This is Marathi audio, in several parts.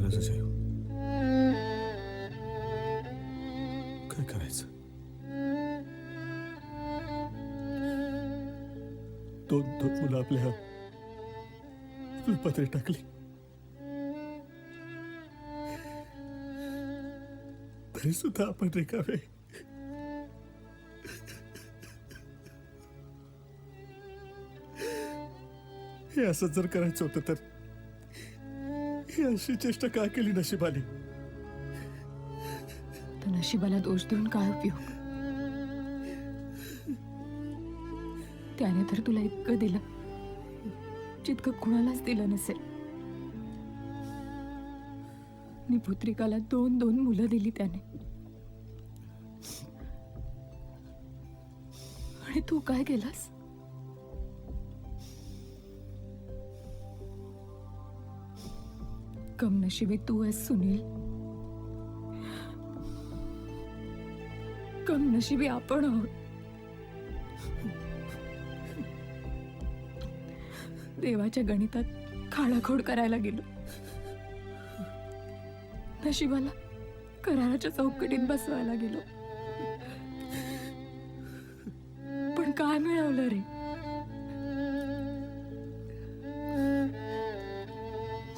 गरजच आहे. काय करायचं? दोन दोन मुलं आपल्या पदरी टाकली तरी सुद्धा आपण रिकामे. हे असं जर करायचं होतं तर ही अशी चेष्टा का केली नशिबाने? तर नशिबाला दोष देऊन काय उपयोग? त्याने तर तुला इतकं दिलं जितकं कुणालाच दिलं नसेल. आणि पुत्रिकाला 2-2 मुलं दिली त्याने. आणि तू काय केलास? कमनशिबी तू आहेस सुनील. कमनशिबी आपण आहोत. देवाच्या गणितात खाडाखोड करायला गेलो. नशिबाला कराराच्या चौकटीत बसवायला गेलो. पण काय मिळवलं रे?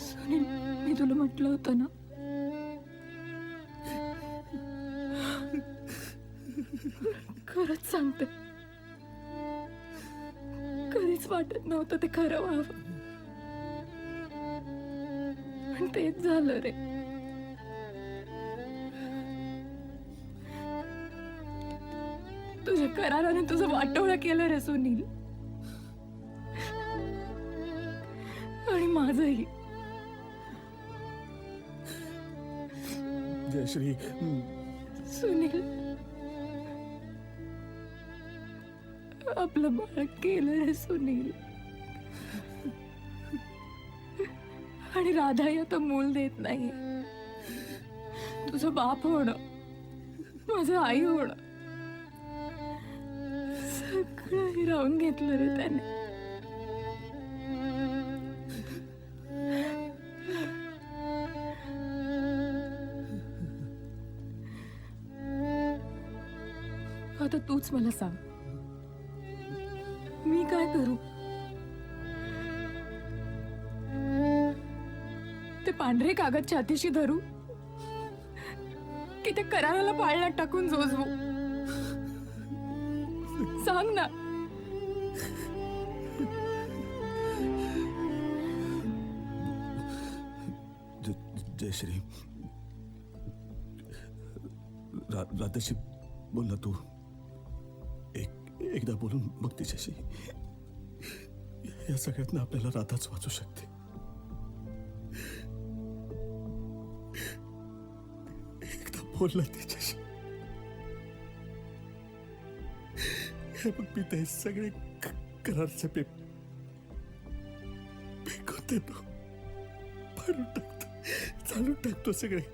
सुनील, मी तुला म्हटलं होतं ना, खरंच सांगते, कधीच वाटत नव्हतं ते खरं व्हावं. पण तेच झालं रे. तुझ्या कराराने तुझं वाटोळं केलं रे सुनील. आणि माझंही. जयश्री, सुनील, आपलं बाळ केलं रे सुनील. आणि राधाही आता मूल देत नाही. तुझं बाप होणं, माझं आई होणं, सगळं हिरावून घेतलं रे त्याने. आता तूच मला सांग, मी काय करू? ते पांढरे कागद छातीशी धरू की ते कराराला पाळण्यात टाकून जोजवू? सांग ना. जयश्री, राधाशी बोल ना तू. एकदा बोलून बघ तिच्याशी. या सगळ्यातनं आपल्याला राधाच वाचू शकते. एकदा बोल ना तिच्याशी. हे बघ, मी ते सगळे करारचे फेकून देतो, फाडून टाकतो, चालून टाकतो सगळे.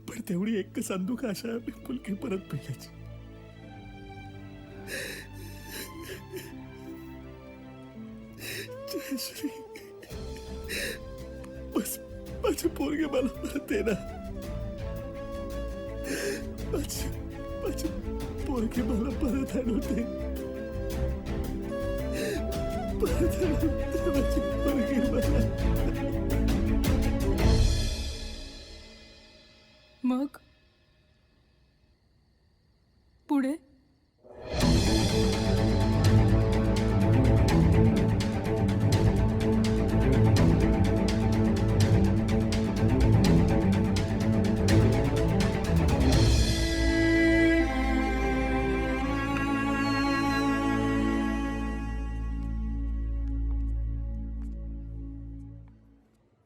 पण तेवढी एक संदूक आशा फुलकी परत पेल्याची. जयश्री, बस माझे पोरगे मला परत दे ना. माझे पोरगे मला परत आणू दे. परत आणू दे माझे पोरगे मला. मग पुढे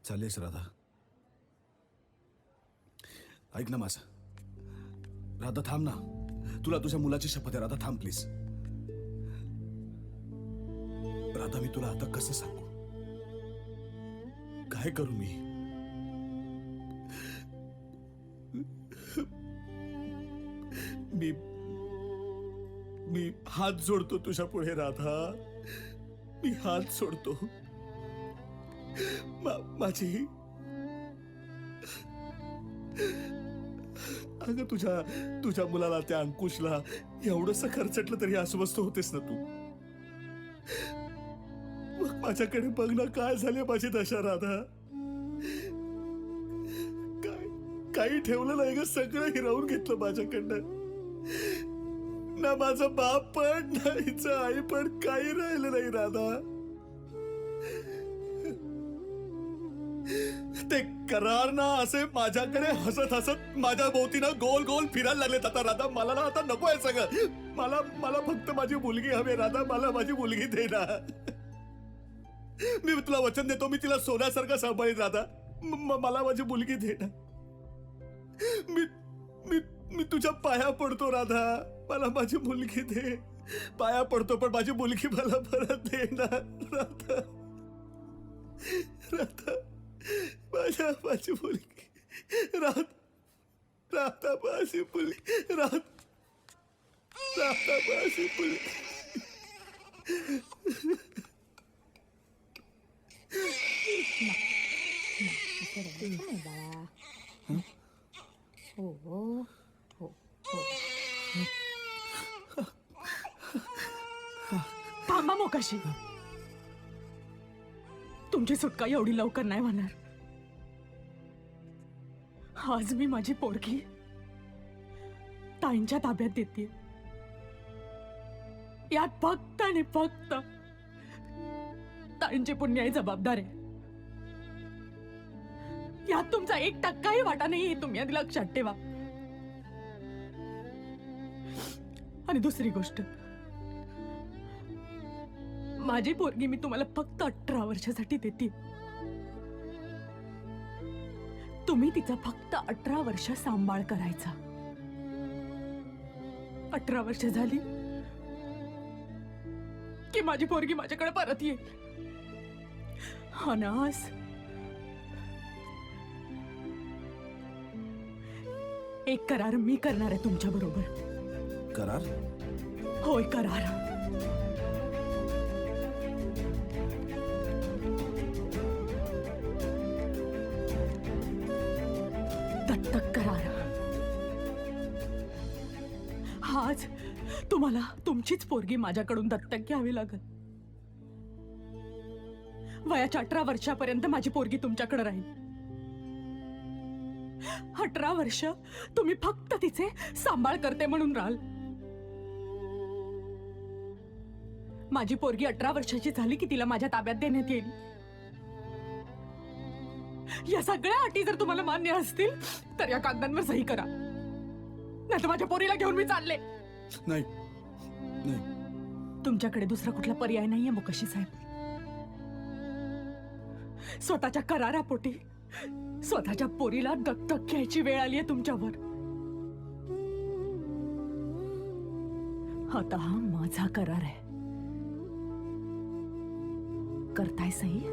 चालेस राधा. ऐक ना माझं. राधा थांब ना. तुला तुझ्या मुलाची शपथ आहे राधा, थांब प्लीज. राधा, मी तुला आता कसं सांगू? काय करू मी? मी हात जोडतो तुझ्या पुढे राधा. मी हात सोडतो. माझी अगं तुझ्या मुलाला त्या अंकुशला एवढंसं खर्चटलं तरी अस्वस्थ होतेस ना तू. मग माझ्याकडे बघ ना, काय झाले माझी दशा राधा. काही ठेवलं नाही ग, सगळं हिरावून घेतलं माझ्याकडनं. ना माझा बाप पण ना हिचं आई पण, काही राहिलं नाही राधा. ते करार ना असे माझ्याकडे हसत हसत माझ्या भोवतीनं गोल गोल फिरायला लागलेत आता राधा. मला ना आता नको आहे सगळं. मला फक्त माझी मुलगी हवी राधा. मला माझी मुलगी दे ना. मी तुला वचन देतो, मी तिला सोन्यासारखं सांभाळीन राधा. मला माझी मुलगी दे ना. मी तुझ्या पाया पडतो राधा. मला माझी मुलगी दे. पाया पडतो, पण माझी मुलगी मला परत दे ना राधा. राधा माझी मुलगी राधा. माझी मुलगी राधा. माझी मुलगी. हो हो हो. थांबा मोकाशी. तुमची सुटका एवढी लवकर नाही होणार. आज मी माझी पोरगी ताईंच्या ताब्यात देते. यात फक्त आणि फक्त ताईंची पुण्याई जबाबदार आहे. यात तुमचा 1% वाटा नाही, तुम्ही आधी लक्षात ठेवा. आणि दुसरी गोष्ट, माझी पोरगी मी तुम्हाला फक्त 18 वर्षासाठी देते. तुम्ही तिचा फक्त 18 वर्ष सांभाळ करायचा. 18 वर्ष झाली की माझी पोरगी माझ्याकडे परत येईल. अनास एक करार मी करणार आहे तुमच्या बरोबर. करार? होय, करार. दत्तक करार. आज तुम्हाला तुमचीच पोरगी माझ्याकडून दत्तक घ्यावी लागेल. वयाच्या 18 वर्षापर्यंत माझी पोरगी तुमच्याकडे राहील. 18 वर्ष तुम्ही फक्त तिचे सांभाळ करते म्हणून राहाल. माझी पोरगी 18 वर्षाची झाली की तिला माझ्या ताब्यात देण्यात येईल. या सगळ्या अटी जर तुम्हाला मान्य असतील तर या कागदांवर सही करा, नाहीतर माझ्या पोरीला घेऊन मी चालले. नाही. तुमच्याकडे दुसरा कुठला पर्याय नाहीये मोकाशी साहेब. स्वतःच्या करारापोटी स्वतःच्या पोरीला दत्तक घ्यायची वेळ आली आहे तुमच्यावर. आता हा माझा करार आहे. करताय सही?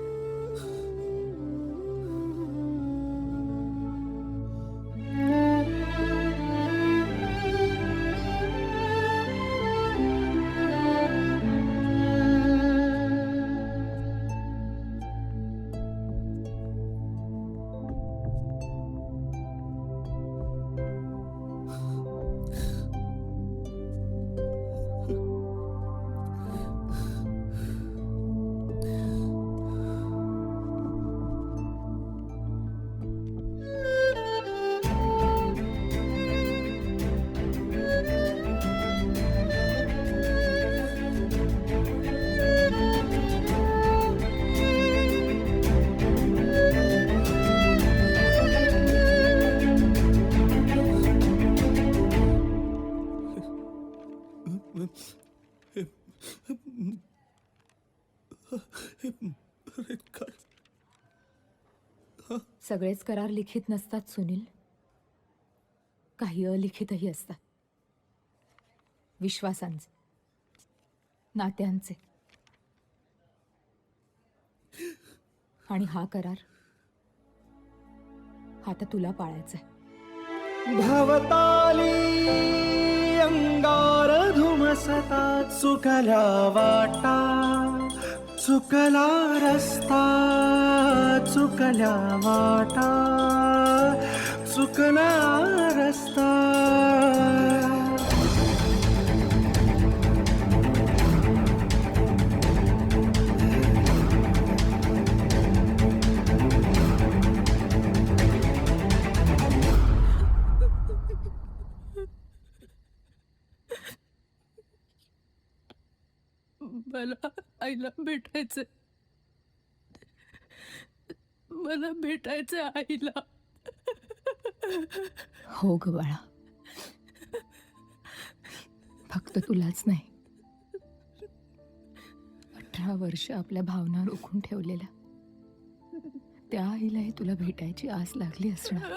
सगळेच करार लिखित नसतात सुनील. काही अलिखितही असतात. विश्वासांचे, नात्यांचे. आणि हा करार हा तर तुला पाळायचा आहे. भवताली अंगार धुमसता चुकल्या वाटा चुकला रस्ता चुकल्या वाटा चुकला रस्ता. मला आईला भेटायचंय. मला भेटायचंय आईला. हो ग बाळा, फक्त तुलाच नाही, 18 वर्ष आपल्या भावना रोखून ठेवलेल्या त्या आईलाही तुला भेटायची आस लागली असणार.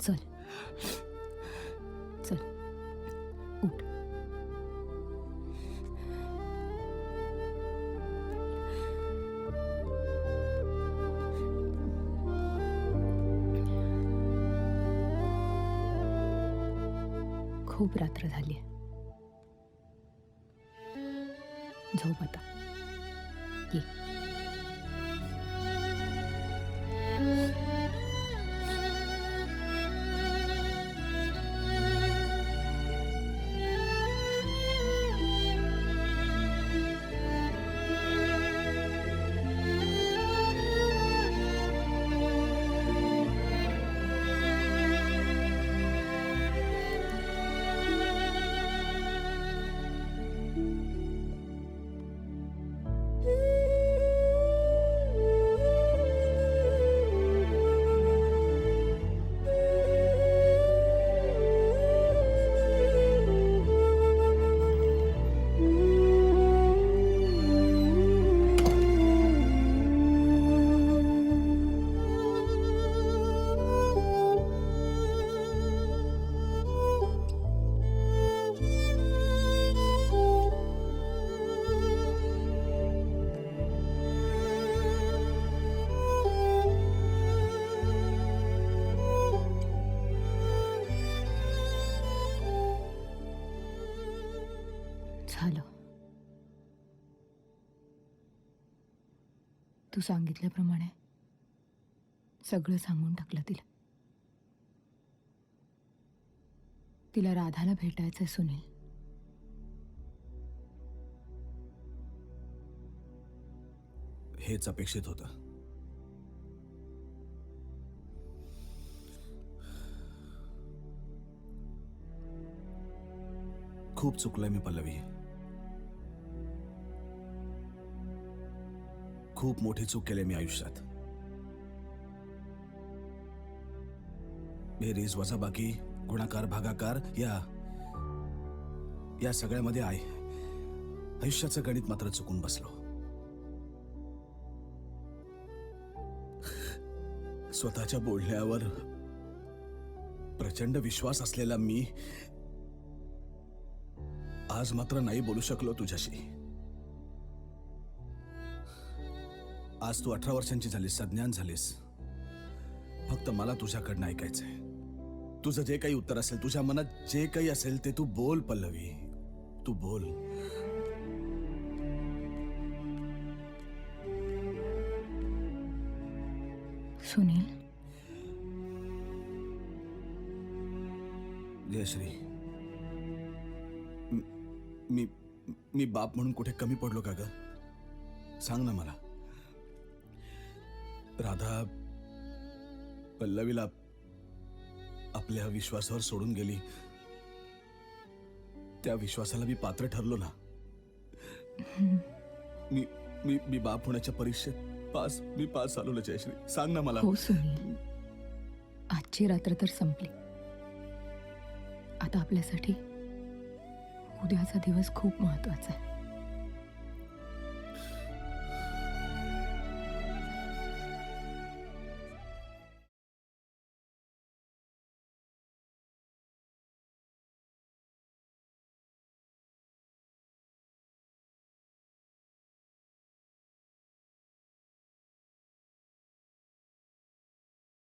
चल चल उठ. खूप रात्र झाली, झोप आता. ये. झालं. तू सांगितल्याप्रमाणे सगळं सांगून टाकलं तिला. तिला राधाला भेटायचंय सुनील. हेच अपेक्षित होतं. खूप चुकलोय मी पल्लवी. खूप मोठी चूक केली मी आयुष्यात. बेरीज वजाबाकी गुणाकार भागाकार या सगळ्यामध्ये आयुष्याचं गणित मात्र चुकून बसलो. स्वतःच्या बोलण्यावर प्रचंड विश्वास असलेला मी आज मात्र नाही बोलू शकलो तुझ्याशी. आज तू 18 वर्षांची झालीस, सज्ञान झालीस. फक्त मला तुझ्याकडनं ऐकायचंय. तुझं जे काही उत्तर असेल, तुझ्या मनात जे काही असेल ते तू बोल पल्लवी, तू बोल. सुनील, जयश्री, मी बाप म्हणून कुठे कमी पडलो का ग? सांग ना मला. राधा पल्लवीला आपल्या विश्वासावर सोडून गेली. त्या विश्वासाला मी पात्र ठरलो ना. मी बाप होण्याच्या परीक्षेत पास आलो ना जयश्री. सांग ना मला. हो सुनील, आजची रात्र तर संपली. आता आपल्यासाठी उद्याचा दिवस खूप महत्वाचा आहे.